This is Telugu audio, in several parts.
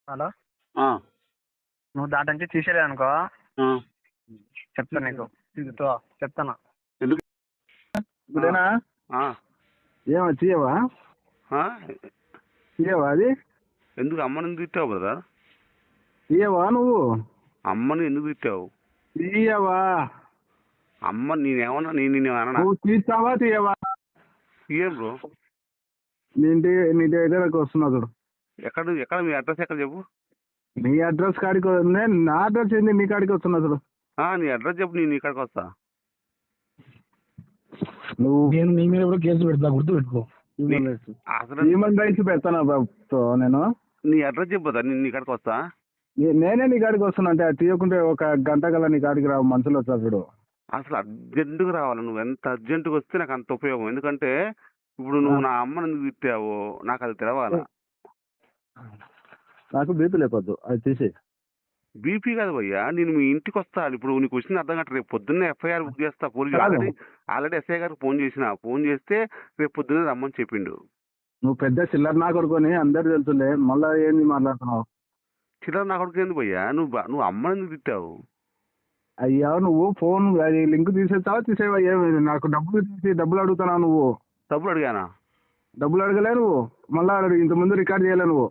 హలో. ఆ, నువ్వు దాంట్లో నుంచి తీసేయలేదు అనుకో, ఆ. చెప్తాను నీకు. ఇదిగో చెప్తాను. ఎందుకు? ఇప్పుడేనా ఆ, ఏమో తీయవా ఆ? తీయవా అది ఎందుకు అమ్మని ఎందుకు తిట్టావు బ్రదర్? తీయవా నువ్వు అమ్మని ఎందుకు తిట్టావు? తీయవా అమ్మ నేనేమన్నా నేనేమన్నా నువ్వు తీస్తావా తీయవా ఏం బ్రో? నీ దగ్గరకు వస్తున్నా చూడు. ఎక్కడ ఎక్కడ మీ అడ్రస్ ఎక్కడ చెప్పు. నీ అడ్రస్ కాడికి నేను నా అడ్రస్ ఏంది నీ కాడికి వస్తున్నా చూడు. నీ అడ్రస్ చెప్పు, నేను ఇక్కడికి వస్తా. నువ్వు నేను నీ మీద కూడా కేసు పెడతా, గుర్తు పెట్టుకో. అసలు హ్యూమన్ రైట్స్ పెడతాను బాబుతో నేను. నీ అడ్రస్ చెప్పదా, నేను ఇక్కడికి వస్తా. నేనే నీ కాడికి వస్తున్నా అంటే అది తీయకుంటే ఒక గంట గల నీ కాడికి రావు మనుషులు వస్తారు చూడు. అసలు అర్జెంటుగా రావాలి. నువ్వు ఎంత అర్జెంటుగా వస్తే నాకు అంత ఉపయోగం. ఎందుకంటే ఇప్పుడు నువ్వు నా అమ్మని ఎందుకు తిట్టావో నాకు అది తెలవాలా. నాకు బీపీ లేపొద్దు, అది తీసి. బీపీ కాదు భయ్యా, నేను మీ ఇంటికి వస్తా. ఇప్పుడు నీకు వచ్చిన అర్థం గంట రేపు పొద్దున్నే ఎఫ్ఐఆర్ బుక్ చేస్తా. పోలీసు ఆల్రెడీ ఎస్ఐ గారికి ఫోన్ చేస్తే రేపు పొద్దున్నే రమ్మని చెప్పిండు. నువ్వు పెద్ద చిల్లర నా కొడుకొని అందరు తెలుసులే, మళ్ళా ఏంది మాట్లాడుతున్నావు? చిల్లర నా కొడుకు ఏంది భయ్యా? నువ్వు అమ్మని ఎందుకు తిట్టావు? అయ్యా నువ్వు ఫోన్ అది లింక్ తీసేస్తావా తీసేవా? ఏమి నాకు డబ్బులు అడుగుతున్నావు నువ్వు? డబ్బులు అడిగానా? డబ్బులు అడగలే నువ్వు, మళ్ళా ఇంతకుముందు రికార్డ్ చేయలే నువ్వు.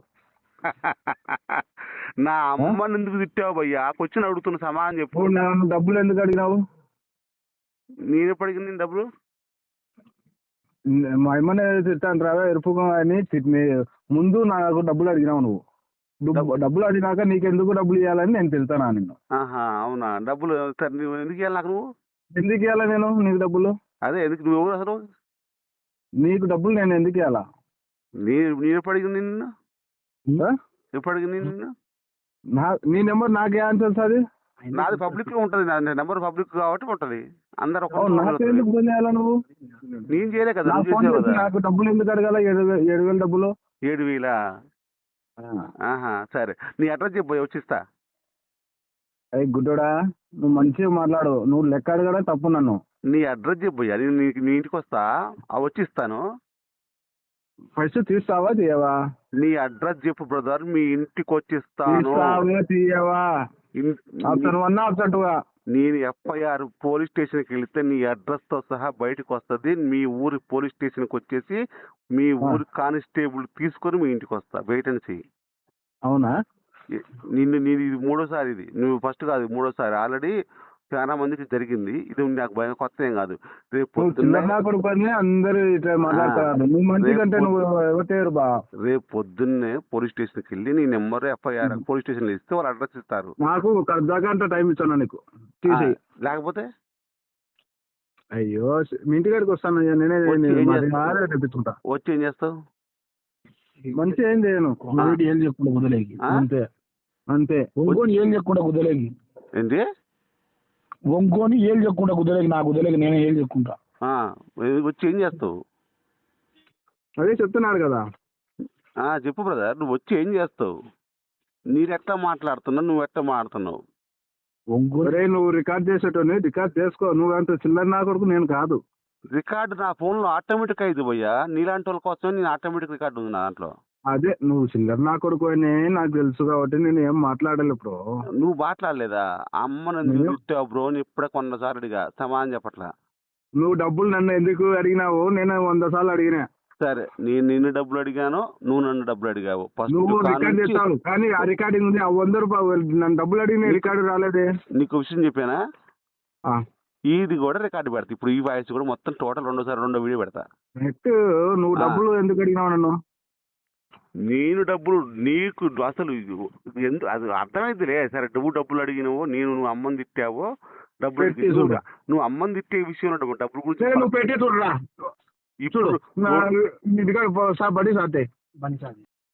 నా అమ్మని ఎందుకు తిట్టావు భయ్యా? క్వశ్చన్ అడుగుతున్న సమాధానం చెప్పు. నన్ను డబ్బులు ఎందుకు అడిగినావు? నేను ఎప్పుడు అడిగింది నేను డబ్బులు? మా అమ్మనే తిట్టాను రావా ఎరుపుగా అని ముందు నాకు డబ్బులు అడిగినావు నువ్వు. డబ్బులు అడిగినాక నీకెందుకు డబ్బులు ఇవ్వాలని నేను తిడతానా నిన్ను? అవునా? డబ్బులు సరే నువ్వు ఎందుకు ఇవ్వాలి నాకు? నువ్వు ఎందుకు ఇవ్వాలా నేను నీకు డబ్బులు? అదే ఎందుకు? నువ్వు ఎవరు అసలు? నీకు డబ్బులు నేను ఎందుకు ఇవ్వాలా? నేను ఎప్పుడు అడిగింది నిన్ను? ఎప్పుడు అడిగింది నిన్ను? నీ నెంబర్ నాకే అని తెలుసు. అది నాది పబ్లిక్ లో ఉంటది. నా నెంబర్ పబ్లిక్ కాబట్టి ఉంటది. అందరు నాకెందుకు ఫోన్ చేయాలా నువ్వు? నేను చేయలే కదా. నాకు డబ్బులు ఎందుకు అడగాల? 7,000 డబ్బులు. 7,000? సరే నీ అడ్రస్ చెప్పు, వచ్చిస్తా. అయ్యి గుడ్డోడా, నువ్వు మంచిగా మాట్లాడు. నువ్వు లెక్క అడగడం తప్పు. నన్ను నీ అడ్రస్ చెప్పు, నేను నీ ఇంటికి వస్తా, వచ్చిస్తాను. ఫస్ట్ తీస్తావా తీయవా? నీ అడ్రస్ చెప్పు బ్రదర్, మీ ఇంటికి వచ్చిస్తాను. తీయవా? Option 1 option 2? నేను ఎఫ్ఐఆర్ పోలీస్ స్టేషన్కి వెళితే నీ అడ్రస్ తో సహా బయటకు వస్తుంది. మీ ఊరి పోలీస్ స్టేషన్కి వచ్చేసి మీ ఊరి కానిస్టేబుల్ తీసుకొని మీ ఇంటికి వస్తా. Wait and see. అవునా? నేను ఇది 3వసారి. ఇది నువ్వు ఫస్ట్ కాదు, 3వసారి. ఆల్రెడీ చాలా మందికి జరిగింది. ఇది నాకు భయం, కొత్త ఏం కాదు. రేపు పొద్దున్నే అందరూ రేపు పొద్దున్నే పోలీస్ స్టేషన్కి వెళ్ళి నీ నెంబర్ ఎఫ్ఐఆర్ పోలీస్ స్టేషన్ ఇస్తే వాళ్ళు అడ్రస్ ఇస్తారు. నాకు ఒక అర్ధగంట టైం ఇస్తాను నీకు, లేకపోతే అయ్యో మీ ఇంటి కాడికి వస్తాను. నేనే తెప్పించుకుంటా. వచ్చి ఏం చేస్తావు? మంచి ఏం చేయను. ఏం చెప్పుకుంటా కుదలేకి, అంతే అంతే. ఏం చెప్పుకుంటా కుదలేకి ఏంటి? వంకొని ఏం చెప్పుకుంటా కుదలేకి, నాకు కుదలేకి నేనే ఏం చెప్పుకుంటా. వచ్చి ఏం చేస్తావు? అదే చెప్తున్నాడు కదా. చెప్పు బ్రదర్, నువ్వు వచ్చి ఏం చేస్తావు? మీరు ఎట్లా మాట్లాడుతున్నావు, నువ్వు ఎట్లా మాట్లాడుతున్నావు? ఒరే నువ్వు రికార్డ్ చేసేటోని రికార్డ్ చేసుకో. నువ్వు అంత చిల్లర నా కొడుకు నేను కాదు. రికార్డు నా ఫోన్లో ఆటోమేటిక్ అయింది భయ్యా. నీలాంటి వాళ్ళ కోసం నేను ఆటోమేటిక్ రికార్డు ఉంది నా దాంట్లో. అదే నువ్వు చిల్లర నా కొడుకు అని నాకు తెలుసు కాబట్టి నేను ఏం మాట్లాడాలి. ఇప్పుడు నువ్వు మాట్లాడలేదా? అమ్మను ఎందుకు తిట్టావు బ్రో అని ఇప్పుడే 100 సార్లు అడిగా, సమాధానం చెప్పట్లా. నువ్వు డబ్బులు నన్ను ఎందుకు అడిగినావు? నేను 100 సార్లు అడిగినా. సరే నేను నిన్ను డబ్బులు అడిగాను, నువ్వు నన్ను డబ్బులు అడిగావు. నువ్వు రికార్డ్ చేస్తావు కానీ ఆ రికార్డింగ్ ఉంది. 100 రూపాయలు నన్ను డబ్బులు అడిగిన రికార్డు రాలేదే. నీకు విషయం చెప్పానా? ఇది కూడా రికార్డు పెడతా. ఇప్పుడు ఈ వాయిస్ కూడా మొత్తం టోటల్ 2 వీడియో పెడతా. నువ్వు డబ్బులు ఎందుకు అడిగినావు నన్ను? నేను డబ్బులు నీకు అసలు ఎందుకు అది అర్థమైందిలే. సరే నువ్వు డబ్బులు అడిగినావు, నువ్వు అమ్మని తిట్టావో డబ్బులు. నువ్వు అమ్మని తిట్టే విషయంలో డబ్బులు గురించి నువ్వు పెట్టి చూడరా. ఇప్పుడు బడి సాతే